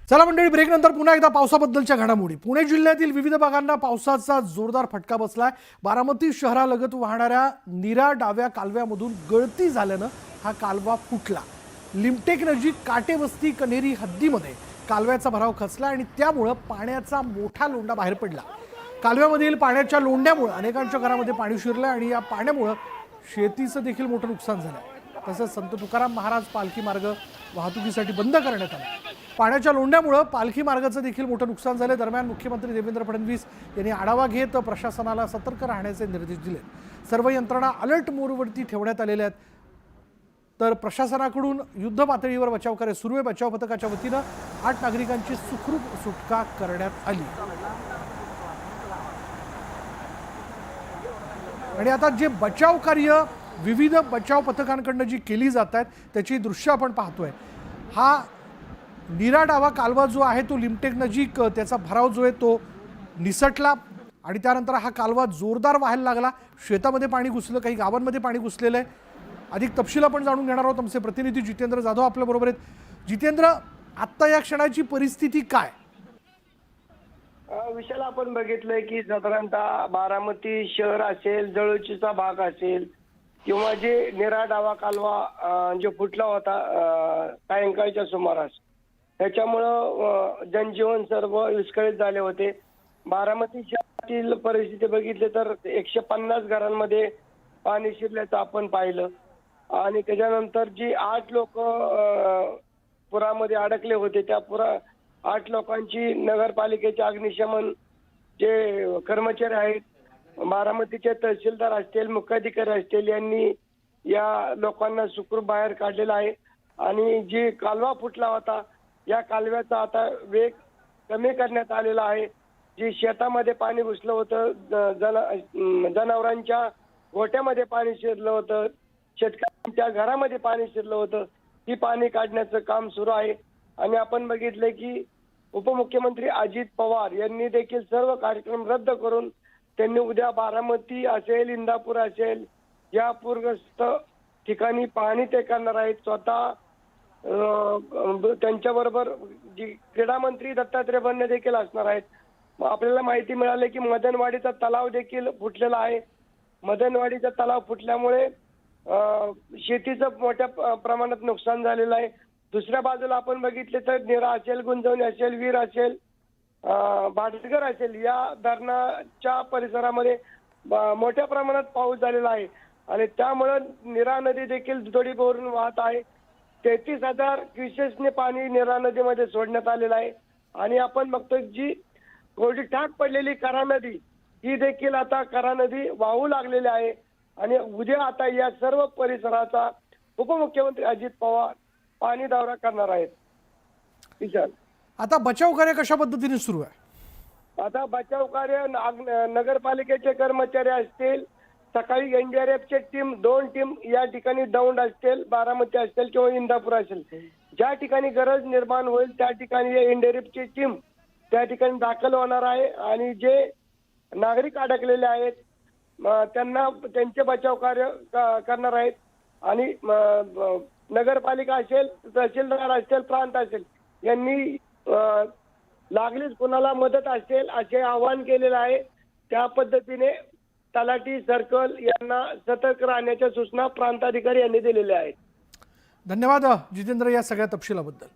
चला मंडळी, ब्रेक नंतर पुन्हा एकदा पावसाबद्दलच्या घडामोडी। पुणे जिल्ह्यातील विविध भागांना पावसाचा जोरदार फटका बसलाय। बारामती शहरालगत वाहणाऱ्या नीरा डाव्या कालव्यामधून गळती झाल्यानं हा कालवा फुटला। लिमटेक नजीक काटेवस्ती कनेरी हद्दीमध्ये कालव्याचा भराव खचला आणि त्यामुळे पाण्याचा मोठा लोंढा बाहेर पडला। कालव्यामधील पाण्याच्या लोंढ्यामुळे अनेकांच्या घरामध्ये पाणी शिरलं आणि या पाण्यामुळे शेतीचं देखील मोठं नुकसान झालं। तसंच संत तुकाराम महाराज पालखी मार्ग वाहतुकीसाठी बंद करण्यात आला। पाण्याच्या लोंढ्यामुळे पालखी मार्गाचं देखील मोठं नुकसान झाले। दरम्यान मुख्यमंत्री देवेंद्र फडणवीस यांनी आढावा घेत प्रशासनाला सतर्क राहण्याचे निर्देश दिले। सर्व यंत्रणा अलर्ट मोडवरती ठेवण्यात आलेल्या आहेत। तर प्रशासनाकडून युद्ध पातळीवर बचाव कार्य सुरू आहे। बचाव पथकाच्या वतीनं 8 नागरिकांची सुखरूप सुटका करण्यात आली। आणि आता जे बचाव कार्य विविध बचाव पथकांकडून जी केली जात आहेत त्याची दृश्य आपण पाहतोय। हा नीरा डावा कालवा जो आहे तो लिमटेक नजीक त्याचा भराव जो आहे तो निसटला आणि त्यानंतर हा कालवा जोरदार वाहायला लागला। शेतामध्ये पाणी घुसलं, काही गावांमध्ये पाणी घुसलेलं आहे। अधिक तपशील आपण जाणून घेणार आहोत। आमचे प्रतिनिधी जितेंद्र जाधव आपल्या बरोबर आहेत। जितेंद्र, आता या क्षणाची परिस्थिती काय? विषयाला आपण बघितलंय की साधारणतः बारामती शहर असेल, जळोचीचा भाग असेल किंवा जे नीरा डावा कालवा जो फुटला होता सायंकाळच्या सुमारास, त्याच्यामुळं जनजीवन सर्व विस्कळीत झाले होते। बारामती शहरातील परिस्थिती बघितली तर 150 घरांमध्ये पाणी शिरल्याचं आपण पाहिलं आणि त्याच्यानंतर जी 8 लोक पुरामध्ये अडकले होते त्या 8 लोकांची नगरपालिकेचे अग्निशमन जे कर्मचारी आहेत, बारामतीचे तहसीलदार असतील, मुख्याधिकारी असतील, यांनी या लोकांना सुखरूप बाहेर काढलेला आहे। आणि जी कालवा फुटला होता या कालव्याचा आता वेग कमी करण्यात आलेला आहे। जी शेतामध्ये पाणी घुसलं होतं, जनावरांच्या गोठ्यामध्ये पाणी शिरलं होतं, शेतकऱ्यांच्या घरामध्ये पाणी शिरलं होतं, ती पाणी काढण्याचं काम सुरू आहे। आणि आपण बघितले की उपमुख्यमंत्री अजित पवार यांनी देखील सर्व कार्यक्रम रद्द करून त्यांनी उद्या बारामती असेल, इंदापूर असेल या पूरग्रस्त ठिकाणी पाहणी ते करणार आहेत। स्वतः त्यांच्याबरोबर जी क्रीडा मंत्री दत्तात्रय भरणे देखील असणार आहेत। आपल्याला माहिती मिळाली की मदनवाडीचा तलाव देखील फुटलेला आहे। मदनवाडीचा तलाव फुटल्यामुळे शेतीचं मोठ्या प्रमाणात नुकसान झालेलं आहे। दुसऱ्या बाजूला आपण बघितले तर नीरा असेल, गुंजवणी असेल, वीर असेल, भाटघर असेल या धरणाच्या परिसरामध्ये मोठ्या प्रमाणात पाऊस झालेला आहे आणि त्यामुळे नीरा नदी देखील दुथडी भरून वाहत आहे। 33,000 क्युसेसने पाणी नीरा नदीमध्ये सोडण्यात आलेलं आहे। आणि आपण बघतो जी कोरडी टाक पडलेली करा नदी ही देखील आता करा नदी वाहू लागलेली आहे। आणि उद्या आता या सर्व परिसराचा उपमुख्यमंत्री अजित पवार पाणी दौरा करणार आहेत। विशाल, आता बचाव कार्य कशा पद्धतीने सुरू आहे? आता बचाव कार्य नगरपालिकेचे कर्मचारी असतील, सकाळी एनडीआरएफचे टीम 2 टीम या ठिकाणी दौंड असतील, बारामती असेल किंवा इंदापूर असेल, ज्या ठिकाणी गरज निर्माण होईल त्या ठिकाणी एनडीआरएफची टीम त्या ठिकाणी दाखल होणार आहे। आणि जे नागरिक अडकलेले आहेत त्यांना त्यांचे बचाव कार्य करणार आहेत। आणि नगरपालिका असेल, तहसीलदार असेल, प्रांत असेल यांनी लागलीच कोणाला मदत असेल असे आवाहन केलेलं आहे। त्या पद्धतीने तलाठी, सर्कल यांना सतर्क राहण्याच्या सूचना प्रांताधिकारी यांनी दिलेल्या आहेत। धन्यवाद जितेंद्र या सगळ्या तपशिलाबद्दल।